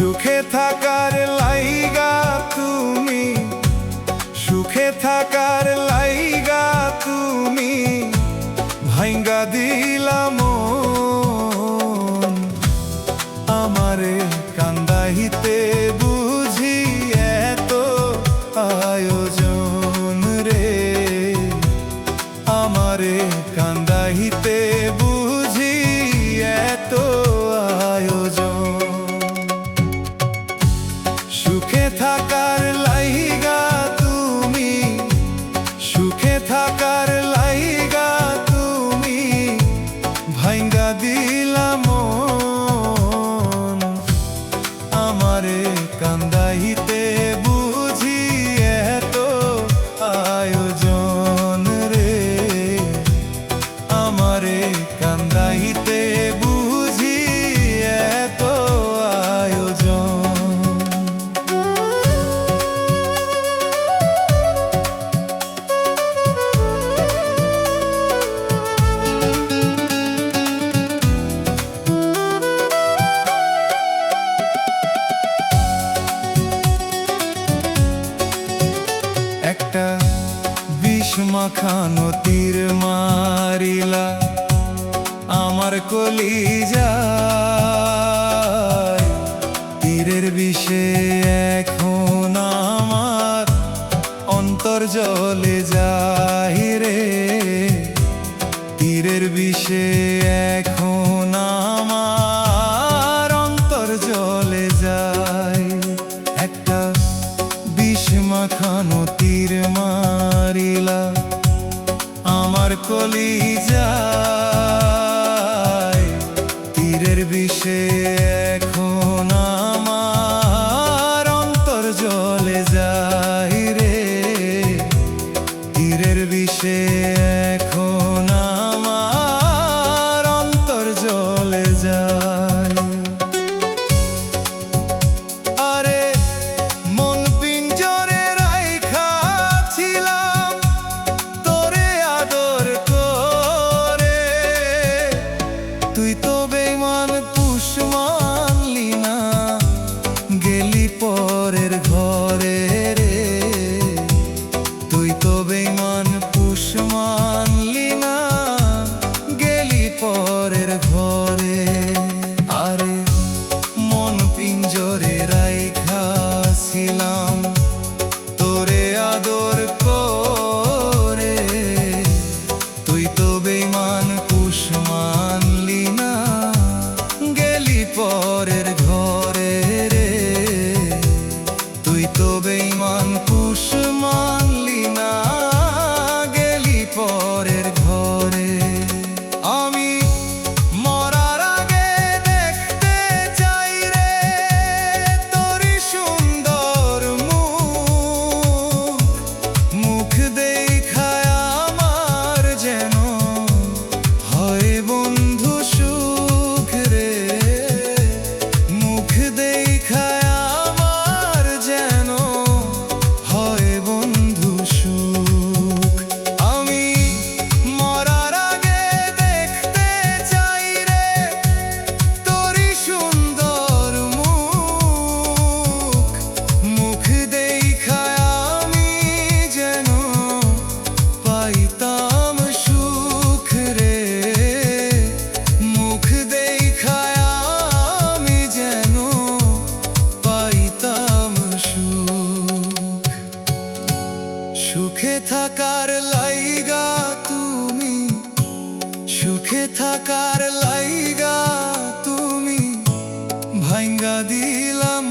সুখে থাকার লাইগা তুমি, সুখে থাকার লাইগা তুমি ভাইঙ্গা দিলাম মন। আমারে কান্দাইতে বুঝি এত আয়োজন রে, আমারে কান্দাইতে বুঝি এত আয়োজন। সুখে থাকার লাইগা তুমি, সুখে থাকার লাইগা তুমি ভাইঙ্গা দিলাম মন। আমারে কান্দাইতে বুঝি এত আয়োজন রে, আমারে কান্দাইতে বুঝি এত আয়োজন। একটা বিষ মাখানো তীর মারিলা আমার কলিজায়। তীরের বিষে এখন আমার অন্তর জ্বলে যায় রে, তীরের বিষে এখন আমার অন্তর জ্বলে যায়। একটা বিষ মাখানো তীর মারিলা আমার কলিজায়। তীরের বিষে এখন আমার অন্তর জ্বলে যায় রে, তীরের বিষে এখন আমার অন্তর জ্বলে যায়। আরে মন পিঞ্জরে রাইখা ছিলাম তোরে আদর করে, তুই তো বেঈমান পুষ মানলি না, গেলি পরের ঘরে রে। তুই তো বেঈমান পুষ মানলি না, গেলি পরের ঘরে। আরে মন পিঞ্জরে রাইখা ছিলাম তোরে আদর করে, তুই তো বেঈমান পুষ মানলি না, গেলি পরের ঘরে রে। তুই তো বেঈমান পুষ মানলি না, গেলি পরের ঘরে। আমি মরার আগে দেখতে চাই রে তোরি সুন্দর মুখ, মুখ দেখায় আমার যেন হয় বন্ধু সুখ রে, মুখ দেখায় আমার যেন হয় বন্ধু সুখ। আমি মরার আগে দেখতে চাই রে তোরি সুন্দর মুখ, মুখ দেখায় আমি যেন পাইতাম সুখ রে, মুখ দেখায় আমি যেন পাইতাম সুখ। সুখে থাকার লাইগা তুমি, সুখে থাকার লাইগা তুমি ভাইঙ্গা দিলাম